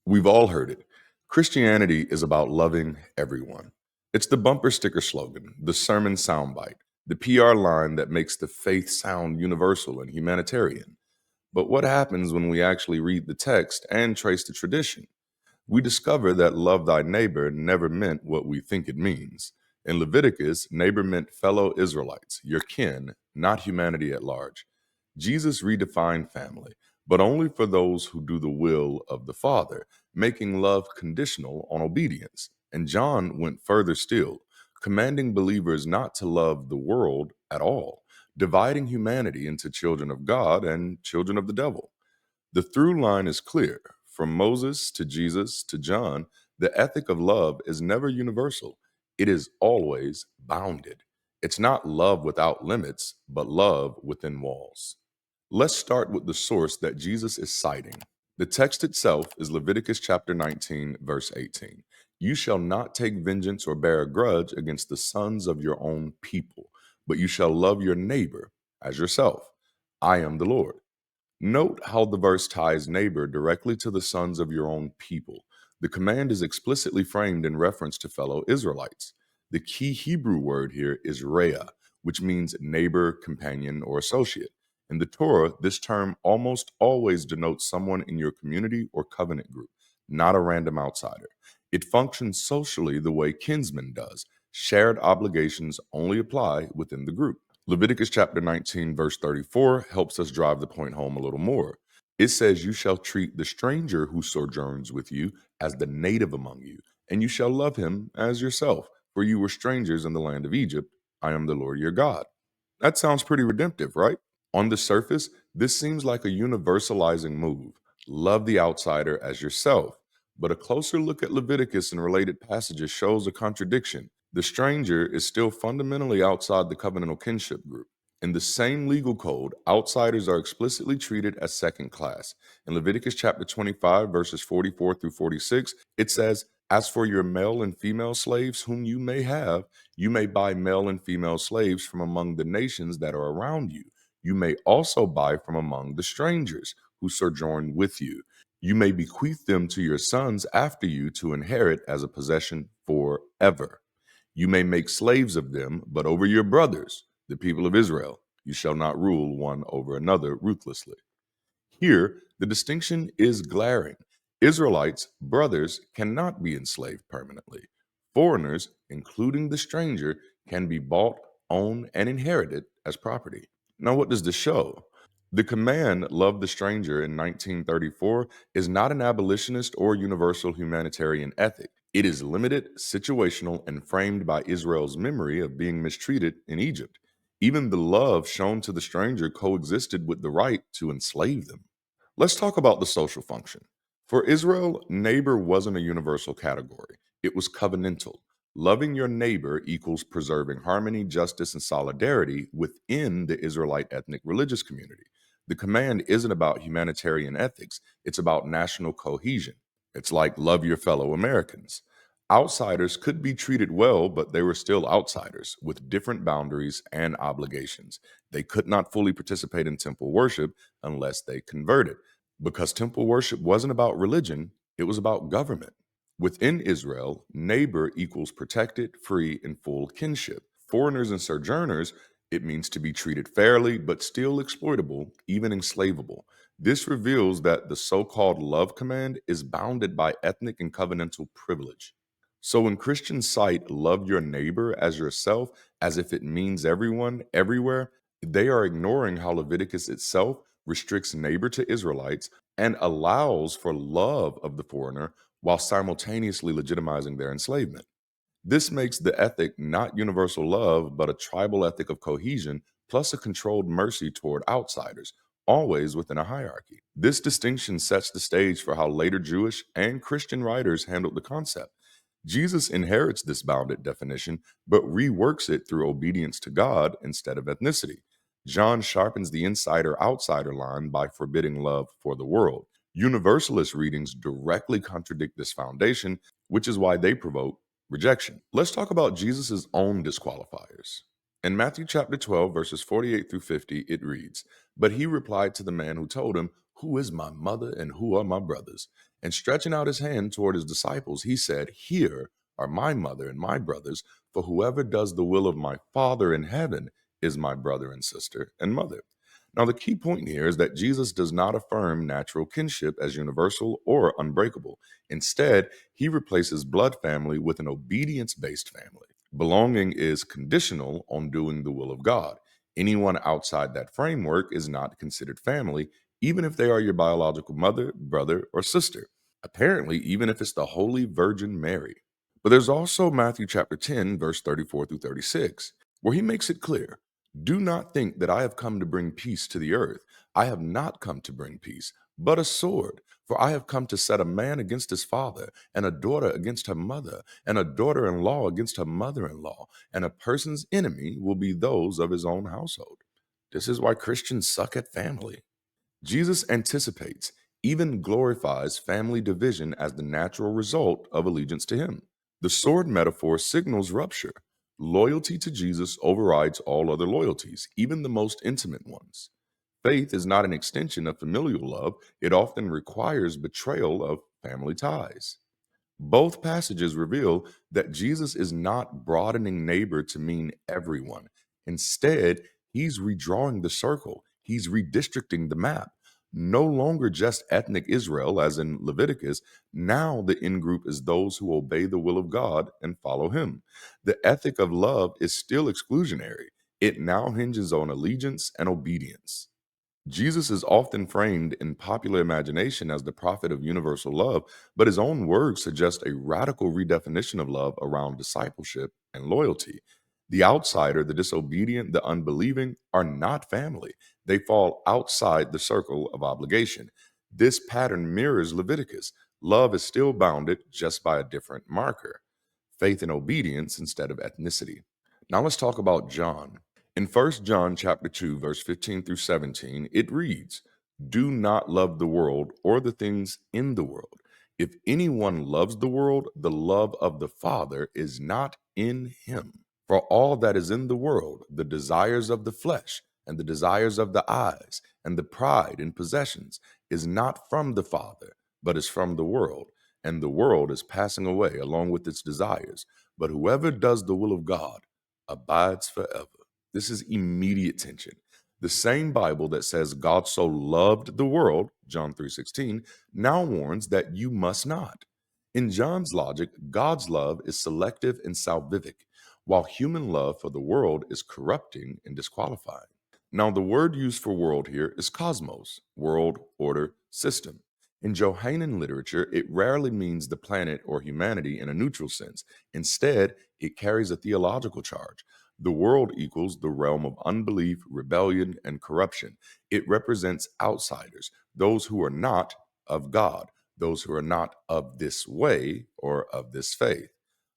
We've all heard it. Christianity is about loving everyone. It's the bumper sticker slogan, the sermon soundbite, the PR line that makes the faith sound universal and humanitarian. But what happens when we actually read the text and trace the tradition? We discover that love thy neighbor never meant what we think it means. In Leviticus, neighbor meant fellow Israelites, your kin, not humanity at large. Jesus redefined family, but only for those who do the will of the Father, making love conditional on obedience. And John went further still, commanding believers not to love the world at all, dividing humanity into children of God and children of the devil. The through line is clear. From Moses to Jesus to John, the ethic of love is never universal. It is always bounded. It's not love without limits, but love within walls. Let's start with the source that Jesus is citing. The text itself is Leviticus chapter 19, verse 18. You shall not take vengeance or bear a grudge against the sons of your own people, but you shall love your neighbor as yourself. I am the Lord. Note how the verse ties neighbor directly to the sons of your own people. The command is explicitly framed in reference to fellow Israelites. The key Hebrew word here is reah, which means neighbor, companion, or associate. In the Torah, this term almost always denotes someone in your community or covenant group, not a random outsider. It functions socially the way kinsman does. Shared obligations only apply within the group. Leviticus chapter 19, verse 34 helps us drive the point home a little more. It says, you shall treat the stranger who sojourns with you as the native among you, and you shall love him as yourself, for you were strangers in the land of Egypt. I am the Lord your God. That sounds pretty redemptive, right? On the surface, this seems like a universalizing move. Love the outsider as yourself. But a closer look at Leviticus and related passages shows a contradiction. The stranger is still fundamentally outside the covenantal kinship group. In the same legal code, outsiders are explicitly treated as second class. In Leviticus chapter 25, verses 44 through 46, it says, as for your male and female slaves whom you may have, you may buy male and female slaves from among the nations that are around you. You may also buy from among the strangers who sojourn with you. You may bequeath them to your sons after you to inherit as a possession forever. You may make slaves of them, but over your brothers, the people of Israel, you shall not rule one over another ruthlessly. Here, the distinction is glaring. Israelites, brothers, cannot be enslaved permanently. Foreigners, including the stranger, can be bought, owned, and inherited as property. Now, what does this show? The command, love the stranger, in 1934 is not an abolitionist or universal humanitarian ethic. It is limited, situational, and framed by Israel's memory of being mistreated in Egypt. Even the love shown to the stranger coexisted with the right to enslave them. Let's talk about the social function. For Israel, neighbor wasn't a universal category, it was covenantal. Loving your neighbor equals preserving harmony, justice, and solidarity within the Israelite ethnic religious community. The command isn't about humanitarian ethics, it's about national cohesion. It's like love your fellow Americans. Outsiders could be treated well, but they were still outsiders with different boundaries and obligations. They could not fully participate in temple worship unless they converted, because temple worship wasn't about religion, it was about government. Within Israel, neighbor equals protected, free, and full kinship. Foreigners and sojourners, it means to be treated fairly, but still exploitable, even enslavable. This reveals that the so called love command is bounded by ethnic and covenantal privilege. So when Christians cite love your neighbor as yourself as if it means everyone, everywhere, they are ignoring how Leviticus itself restricts neighbor to Israelites and allows for love of the foreigner while simultaneously legitimizing their enslavement. This makes the ethic not universal love, but a tribal ethic of cohesion plus a controlled mercy toward outsiders, always within a hierarchy. This distinction sets the stage for how later Jewish and Christian writers handled the concept. Jesus inherits this bounded definition, but reworks it through obedience to God instead of ethnicity. John sharpens the insider outsider line by forbidding love for the world. Universalist readings directly contradict this foundation, which is why they provoke rejection. Let's talk about Jesus' own disqualifiers. In Matthew chapter 12, verses 48 through 50, it reads, but he replied to the man who told him, who is my mother and who are my brothers? And stretching out his hand toward his disciples, he said, "Here are my mother and my brothers, for whoever does the will of my Father in heaven is my brother and sister and mother." Now, the key point here is that Jesus does not affirm natural kinship as universal or unbreakable. Instead, he replaces blood family with an obedience based family. Belonging is conditional on doing the will of God. Anyone outside that framework is not considered family, even if they are your biological mother, brother, or sister. Apparently, even if it's the Holy Virgin Mary. But there's also Matthew chapter 10, verse 34 through 36, where he makes it clear: "Do not think that I have come to bring peace to the earth. I have not come to bring peace, but a sword. For I have come to set a man against his father, and a daughter against her mother, and a daughter in law against her mother in law, and a person's enemy will be those of his own household." This is why Christians suck at family. Jesus anticipates, even glorifies family division as the natural result of allegiance to him. The sword metaphor signals rupture. Loyalty to Jesus overrides all other loyalties, even the most intimate ones. Faith is not an extension of familial love, it often requires betrayal of family ties. Both passages reveal that Jesus is not broadening neighbor to mean everyone. Instead, he's redrawing the circle, he's redistricting the map. No longer just ethnic Israel, as in Leviticus, now the in group is those who obey the will of God and follow him. The ethic of love is still exclusionary, it now hinges on allegiance and obedience. Jesus is often framed in popular imagination as the prophet of universal love, but his own words suggest a radical redefinition of love around discipleship and loyalty. The outsider, the disobedient, the unbelieving are not family. They fall outside the circle of obligation. This pattern mirrors Leviticus. Love is still bounded just by a different marker: faith and obedience instead of ethnicity. Now let's talk about John. In First John chapter 2 verse 15 through 17, it reads, "Do not love the world or the things in the world. If anyone loves the world, the love of the Father is not in him. For all that is in the world, the desires of the flesh and the desires of the eyes and the pride in possessions, is not from the Father, but is from the world. And the world is passing away along with its desires. But whoever does the will of God abides forever." This is immediate tension. The same Bible that says God so loved the world, John 3:16, now warns that you must not. In John's logic, God's love is selective and salvific, while human love for the world is corrupting and disqualifying. Now, the word used for world here is cosmos, world, order, system. In Johannine literature, it rarely means the planet or humanity in a neutral sense. Instead, it carries a theological charge. The world equals the realm of unbelief, rebellion, and corruption. It represents outsiders, those who are not of God, those who are not of this way or of this faith.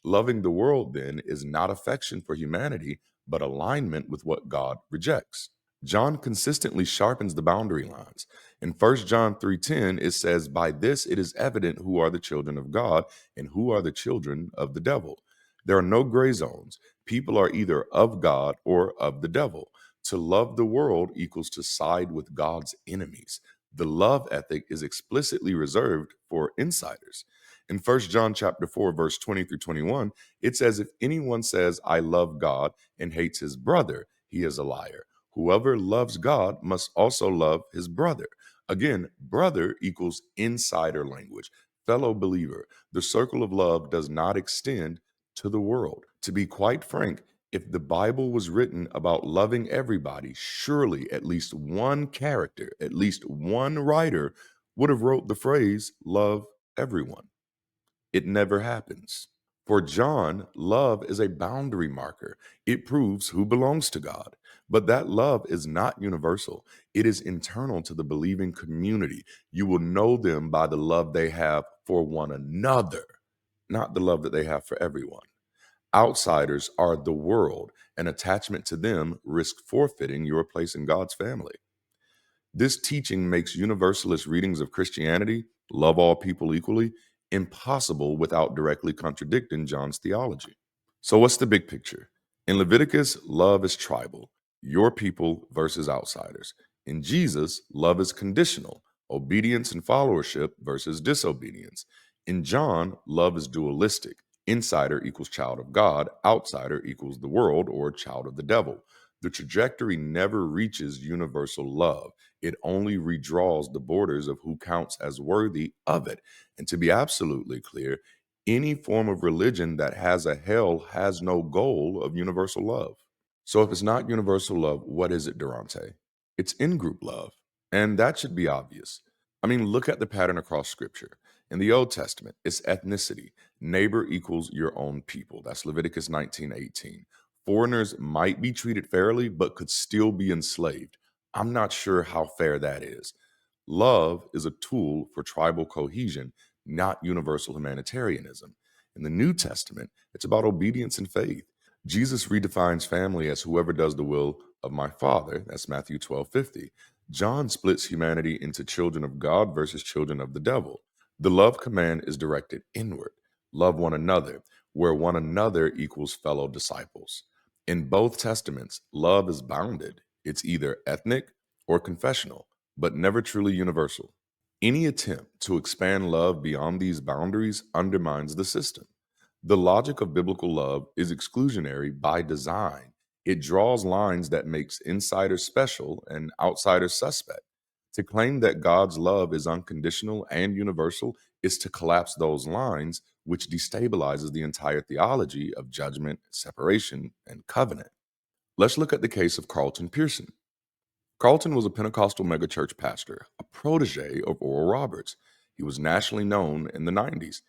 Loving the world, then, is not affection for humanity, but alignment with what God rejects. John consistently sharpens the boundary lines. In First John 3:10, it says, "By this it is evident who are the children of God and who are the children of the devil." There are no gray zones. People are either of God or of the devil. To love the world equals to side with God's enemies. The love ethic is explicitly reserved for insiders. In First John chapter 4 verse 20 through 21, it says, "If anyone says I love God and hates his brother, he is a liar. Whoever loves God must also love his brother." Again, brother equals insider language, fellow believer. The circle of love does not extend to the world. To be quite frank, if the Bible was written about loving everybody, surely at least one character, at least one writer would have wrote the phrase love everyone. It never happens. For John, love is a boundary marker. It proves who belongs to God. But that love is not universal. It is internal to the believing community. You will know them by the love they have for one another, not the love that they have for everyone. Outsiders are the world, and attachment to them risks forfeiting your place in God's family. This teaching makes universalist readings of Christianity, love all people equally, impossible without directly contradicting John's theology. So, what's the big picture? In Leviticus, love is tribal, your people versus outsiders. In Jesus, love is conditional, obedience and followership versus disobedience. In John, love is dualistic. Insider equals child of God, outsider equals the world or child of the devil. The trajectory never reaches universal love. It only redraws the borders of who counts as worthy of it. And to be absolutely clear, any form of religion that has a hell has no goal of universal love. So if it's not universal love, what is it, Durante? It's in group love. And that should be obvious. I mean, look at the pattern across scripture. In the Old Testament, it's ethnicity. Neighbor equals your own people. That's Leviticus 19:18. Foreigners might be treated fairly, but could still be enslaved. I'm not sure how fair that is. Love is a tool for tribal cohesion, not universal humanitarianism. In the New Testament, it's about obedience and faith. Jesus redefines family as whoever does the will of my Father. That's Matthew 12:50. John splits humanity into children of God versus children of the devil. The love command is directed inward. Love one another, where one another equals fellow disciples. In both testaments, love is bounded. It's either ethnic or confessional, but never truly universal. Any attempt to expand love beyond these boundaries undermines the system. The logic of biblical love is exclusionary by design. It draws lines that makes insiders special and outsiders suspect. To claim that God's love is unconditional and universal is to collapse those lines, which destabilizes the entire theology of judgment, separation, and covenant. Let's look at the case of Carlton Pearson. Carlton was a Pentecostal megachurch pastor, a protege of Oral Roberts. He was nationally known in the 90s.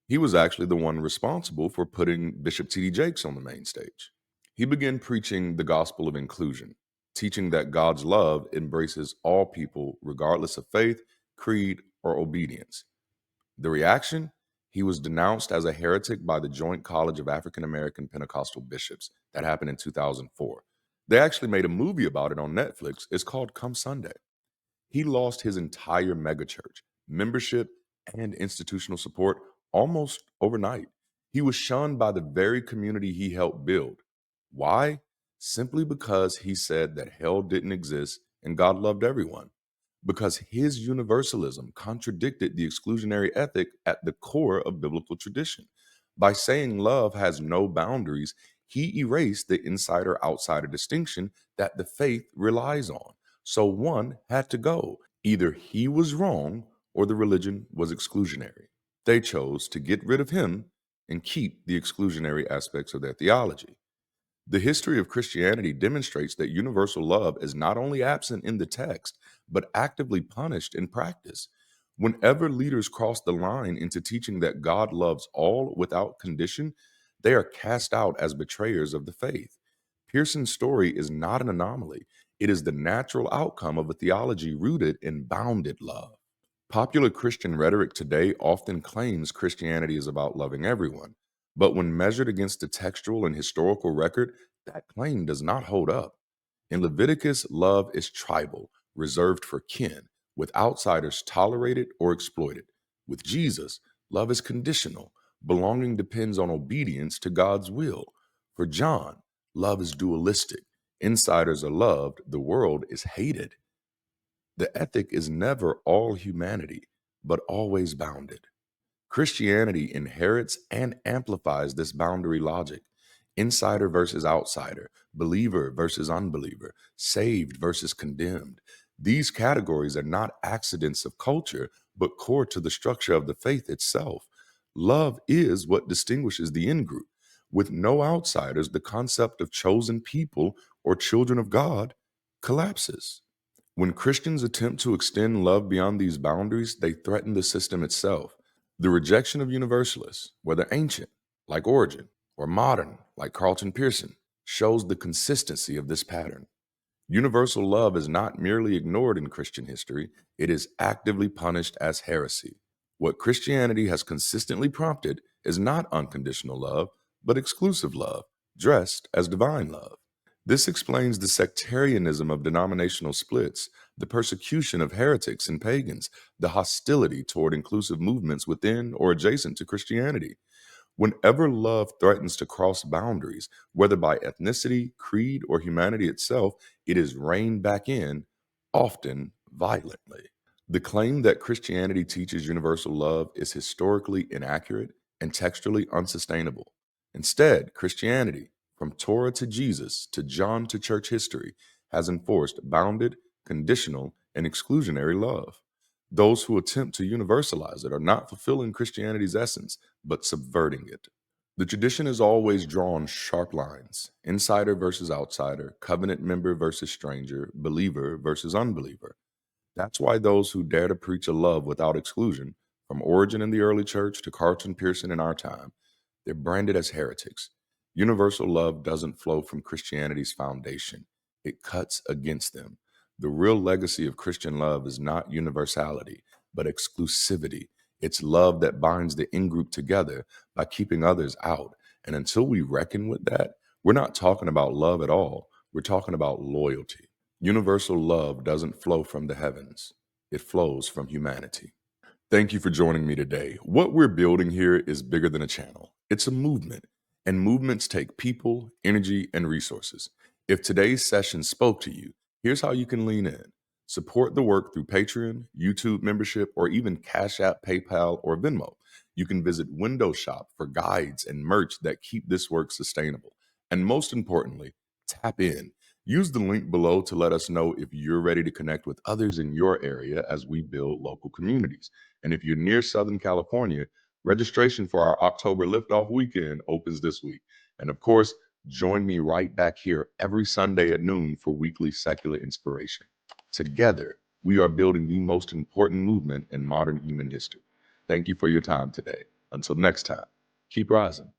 He was actually the one responsible for putting Bishop T.D. Jakes on the main stage. He began preaching the gospel of inclusion, teaching that God's love embraces all people regardless of faith, creed, or obedience. The reaction? He was denounced as a heretic by the Joint College of African American Pentecostal Bishops. That happened in 2004. They actually made a movie about it on Netflix. It's called Come Sunday. He lost his entire megachurch, membership, and institutional support almost overnight. He was shunned by the very community he helped build. Why? Simply because he said that hell didn't exist and God loved everyone. Because his universalism contradicted the exclusionary ethic at the core of biblical tradition. By saying love has no boundaries, he erased the insider outsider distinction that the faith relies on. So one had to go. Either he was wrong or the religion was exclusionary. They chose to get rid of him and keep the exclusionary aspects of their theology. The history of Christianity demonstrates that universal love is not only absent in the text, but actively punished in practice. Whenever leaders cross the line into teaching that God loves all without condition, they are cast out as betrayers of the faith. Pearson's story is not an anomaly, it is the natural outcome of a theology rooted in bounded love. Popular Christian rhetoric today often claims Christianity is about loving everyone, but when measured against the textual and historical record, that claim does not hold up. In Leviticus, love is tribal, reserved for kin, with outsiders tolerated or exploited. With Jesus, love is conditional. Belonging depends on obedience to God's will. For John, love is dualistic. Insiders are loved, the world is hated. The ethic is never all humanity, but always bounded. Christianity inherits and amplifies this boundary logic. Insider versus outsider, believer versus unbeliever, saved versus condemned. These categories are not accidents of culture, but core to the structure of the faith itself. Love is what distinguishes the in group. With no outsiders, the concept of chosen people or children of God collapses. When Christians attempt to extend love beyond these boundaries, they threaten the system itself. The rejection of universalists, whether ancient, like Origen, or modern, like Carlton Pearson, shows the consistency of this pattern. Universal love is not merely ignored in Christian history, it is actively punished as heresy. What Christianity has consistently prompted is not unconditional love, but exclusive love, dressed as divine love. This explains the sectarianism of denominational splits, the persecution of heretics and pagans, the hostility toward inclusive movements within or adjacent to Christianity. Whenever love threatens to cross boundaries, whether by ethnicity, creed, or humanity itself, it is reined back in, often violently. The claim that Christianity teaches universal love is historically inaccurate and textually unsustainable. Instead, Christianity, from Torah to Jesus to John to church history, has enforced bounded, conditional, and exclusionary love. Those who attempt to universalize it are not fulfilling Christianity's essence, but subverting it. The tradition has always drawn sharp lines: insider versus outsider, covenant member versus stranger, believer versus unbeliever. That's why those who dare to preach a love without exclusion, from Origen in the early church to Carlton Pearson in our time, they're branded as heretics. Universal love doesn't flow from Christianity's foundation, it cuts against them. The real legacy of Christian love is not universality, but exclusivity. It's love that binds the in group together by keeping others out. And until we reckon with that, we're not talking about love at all. We're talking about loyalty. Universal love doesn't flow from the heavens, it flows from humanity. Thank you for joining me today. What we're building here is bigger than a channel, it's a movement, and movements take people, energy, and resources. If today's session spoke to you, here's how you can lean in. Support the work through Patreon, YouTube membership, or even Cash App, PayPal, or Venmo. You can visit Window Shop for guides and merch that keep this work sustainable. And most importantly, tap in. Use the link below to let us know if you're ready to connect with others in your area as we build local communities. And if you're near Southern California, registration for our October Liftoff weekend opens this week. And of course, join me right back here every Sunday at noon for weekly secular inspiration. Together, we are building the most important movement in modern human history. Thank you for your time today. Until next time, keep rising.